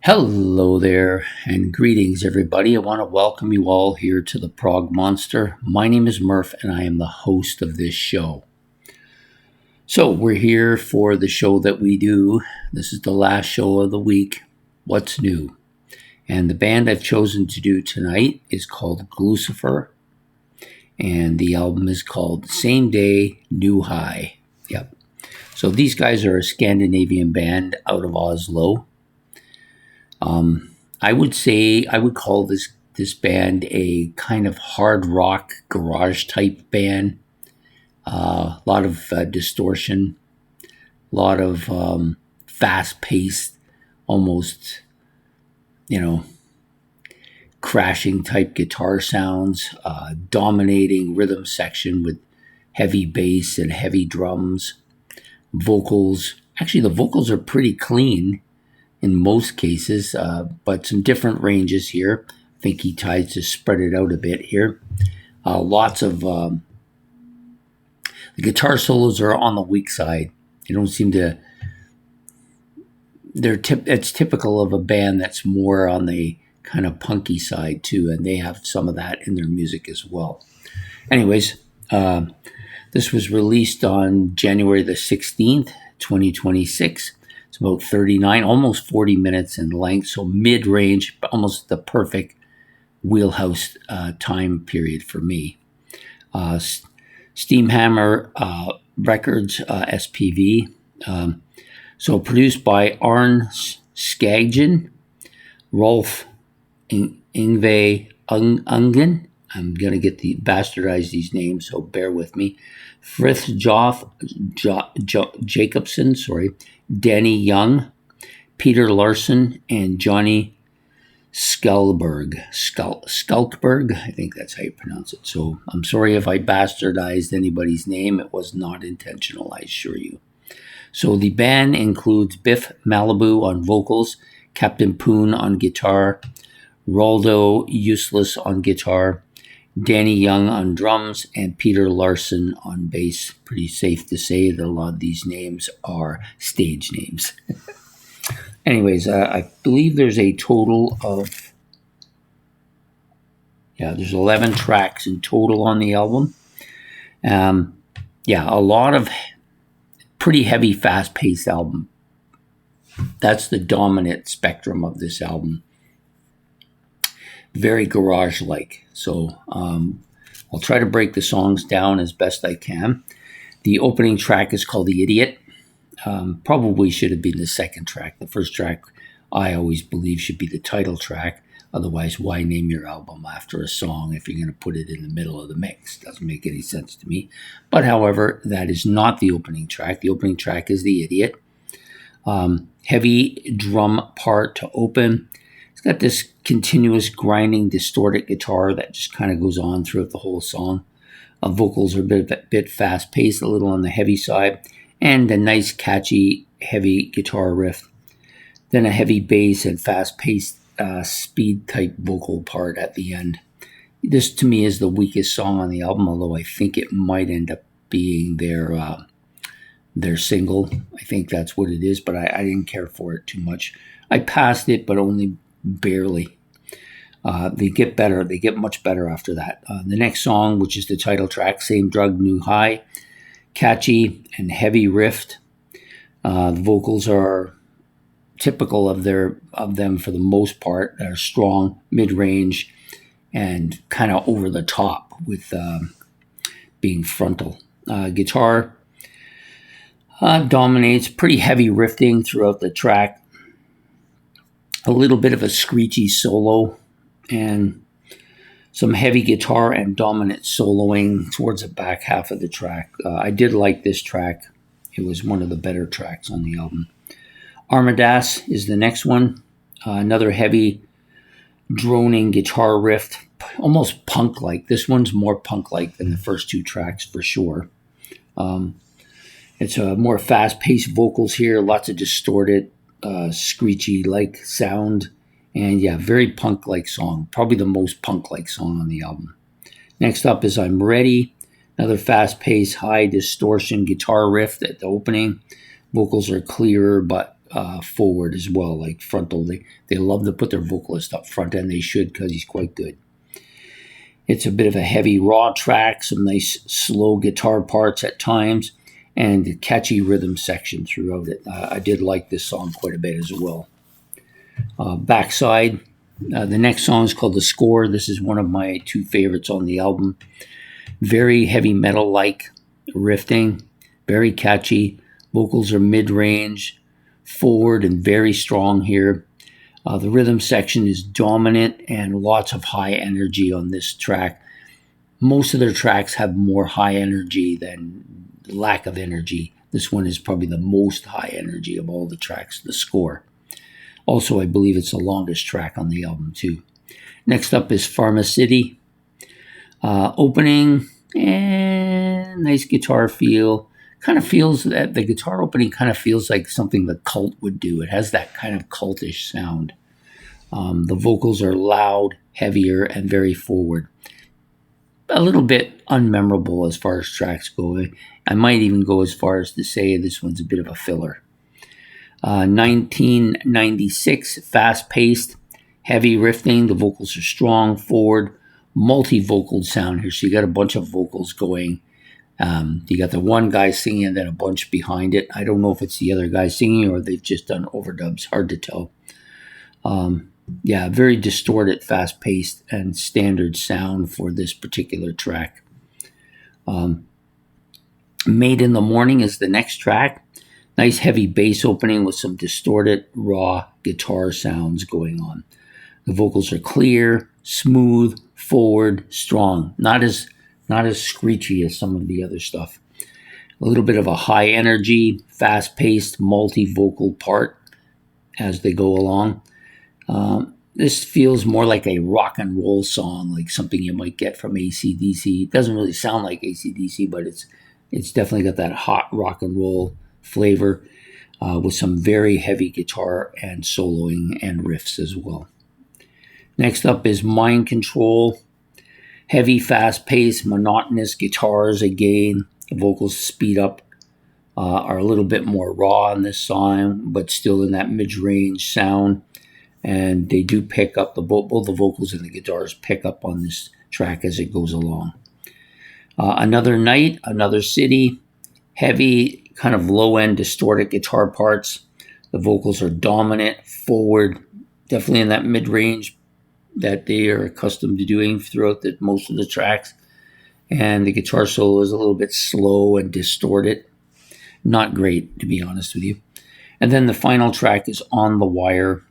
Hello there, and greetings, everybody. I want to welcome you all here to the Prog Monster. My name is Murph, and I am the host of this show. So, we're here for the show that we do. This is the last show of the week. What's new? And the band I've chosen to do tonight is called Glucifer, and the album is called Same Day, New High. Yep. So, these guys are a Scandinavian band out of Oslo. I would call this band a kind of hard rock garage type band. A lot of distortion, a lot of fast paced, almost crashing type guitar sounds, dominating rhythm section with heavy bass and heavy drums, vocals. Actually, the vocals are pretty clean in most cases, but some different ranges here. I think he tries to spread it out a bit here. Lots of the guitar solos are on the weak side. They don't seem to. It's typical of a band that's more on the kind of punky side too, and they have some of that in their music as well. Anyways, this was released on January the 16th, 2026. It's about 39, almost 40 minutes in length, so mid-range, almost the perfect wheelhouse time period for me. Steamhammer Records, SPV. So produced by Arne Skagjen, Rolf Ingve Ungen. I'm going to get bastardize these names, so bear with me. Frithjof Jacobson, Danny Young, Peter Larson, and Johnny Skalberg. Skalkberg, I think that's how you pronounce it. So I'm sorry if I bastardized anybody's name. It was not intentional, I assure you. So the band includes Biff Malibu on vocals, Captain Poon on guitar, Roldo Useless on guitar, Danny Young on drums, and Peter Larson on bass. Pretty safe to say that a lot of these names are stage names. Anyways, I believe there's a total of, there's 11 tracks in total on the album. A lot of pretty heavy, fast-paced album. That's the dominant spectrum of this album. Very garage-like. So I'll try to break the songs down as best I can. The opening track is called The Idiot. Probably should have been the second track. The first track, I always believe, should be the title track. Otherwise, why name your album after a song if you're going to put it in the middle of the mix? Doesn't make any sense to me. But however, that is not the opening track. The opening track is The Idiot. Heavy drum part to open. It's got this continuous grinding, distorted guitar that just kind of goes on throughout the whole song. Vocals are a bit fast-paced, a little on the heavy side, and a nice, catchy, heavy guitar riff. Then a heavy bass and fast-paced speed-type vocal part at the end. This, to me, is the weakest song on the album, although I think it might end up being their single. I think that's what it is, but I didn't care for it too much. I passed it, but only barely. They get better. They get much better after that. The next song, which is the title track, Same Drug, New High, catchy and heavy riff. The vocals are typical of them for the most part. They're strong, mid-range, and kind of over the top with being frontal. Guitar dominates, pretty heavy riffing throughout the track. A little bit of a screechy solo and some heavy guitar and dominant soloing towards the back half of the track. I did like this track. It was one of the better tracks on the album. Armadas is the next one. Another heavy droning guitar riff, almost punk-like. This one's more punk-like than the first two tracks for sure. It's a more fast-paced vocals here, lots of distorted, screechy-like sound. And very punk-like song. Probably the most punk-like song on the album. Next up is I'm Ready. Another fast-paced, high distortion guitar riff at the opening. Vocals are clearer but forward as well, like frontal. They love to put their vocalist up front, and they should, because he's quite good. It's a bit of a heavy raw track, some nice slow guitar parts at times, and a catchy rhythm section throughout it. I did like this song quite a bit as well. Backside, the next song is called The Score. This is one of my two favorites on the album. Very heavy metal-like riffing, very catchy. Vocals are mid-range, forward, and very strong here. The rhythm section is dominant and lots of high energy on this track. Most of their tracks have more high energy than lack of energy. This one is probably the most high energy of all the tracks, The Score. Also, I believe it's the longest track on the album too. Next up is Pharmacity. Opening, and nice guitar feel. Kind of feels that the guitar opening kind of feels like something the Cult would do. It has that kind of cultish sound. The vocals are loud, heavier, and very forward. A little bit unmemorable as far as tracks go. I might even go as far as to say this one's a bit of a filler. 1996, fast-paced, heavy riffing. The vocals are strong, forward, multi-vocal sound here. So you got a bunch of vocals going. You got the one guy singing and then a bunch behind it. I don't know if it's the other guy singing or they've just done overdubs. Hard to tell. Very distorted, fast-paced, and standard sound for this particular track. Made in the Morning is the next track. Nice heavy bass opening with some distorted, raw guitar sounds going on. The vocals are clear, smooth, forward, strong. Not as screechy as some of the other stuff. A little bit of a high energy, fast-paced, multi-vocal part as they go along. This feels more like a rock and roll song, like something you might get from AC/DC. It doesn't really sound like AC/DC, but it's definitely got that hot rock and roll flavor with some very heavy guitar and soloing and riffs as well. Next up is Mind Control. Heavy, fast-paced, monotonous guitars again. The vocals speed up, are a little bit more raw on this song, but still in that mid-range sound. And they do pick up, both the vocals and the guitars pick up on this track as it goes along. Another Night, Another City. Heavy, kind of low-end distorted guitar parts. The vocals are dominant, forward, definitely in that mid-range that they are accustomed to doing throughout most of the tracks. And the guitar solo is a little bit slow and distorted. Not great, to be honest with you. And then the final track is On the Wire.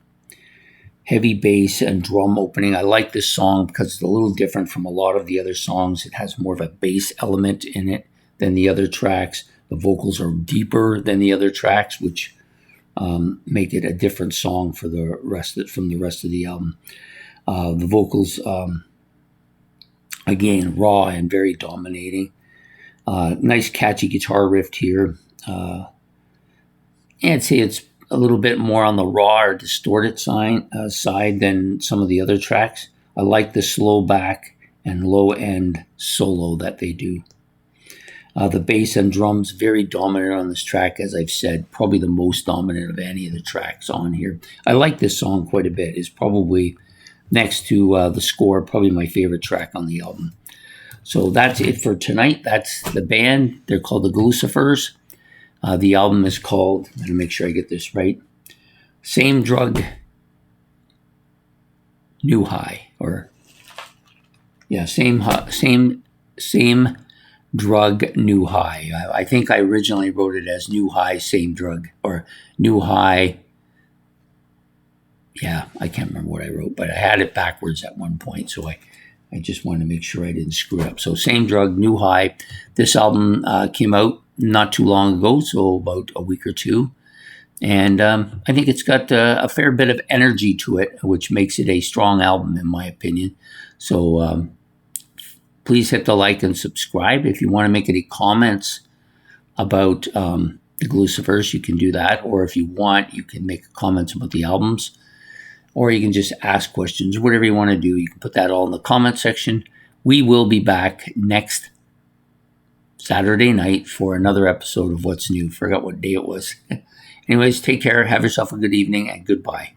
Heavy bass and drum opening. I like this song because it's a little different from a lot of the other songs. It has more of a bass element in it than the other tracks. The vocals are deeper than the other tracks, which make it a different song from the rest of the album. The vocals, again, raw and very dominating. Nice catchy guitar riff here. I'd say it's a little bit more on the raw or distorted side than some of the other tracks. I like the slow back and low end solo that they do. The bass and drums very dominant on this track, as I've said, probably the most dominant of any of the tracks on here. I like this song quite a bit. It's probably next to The Score, probably my favorite track on the album. So that's it for tonight. That's the band. They're called the Glucifers. The album is called, I'm going to make sure I get this right, Same Drug, New High, Same Drug, New High. I think I originally wrote it as New High, Same Drug, or New High. Yeah, I can't remember what I wrote, but I had it backwards at one point, so I just wanted to make sure I didn't screw it up. So Same Drug, New High. This album came out not too long ago, so about a week or two. And I think it's got a fair bit of energy to it, which makes it a strong album, in my opinion. So please hit the like and subscribe. If you want to make any comments about the Glucifers, you can do that. Or if you want, you can make comments about the albums. Or you can just ask questions, whatever you want to do. You can put that all in the comment section. We will be back next Saturday night for another episode of What's New. Forgot what day it was. Anyways, take care, have yourself a good evening, and goodbye.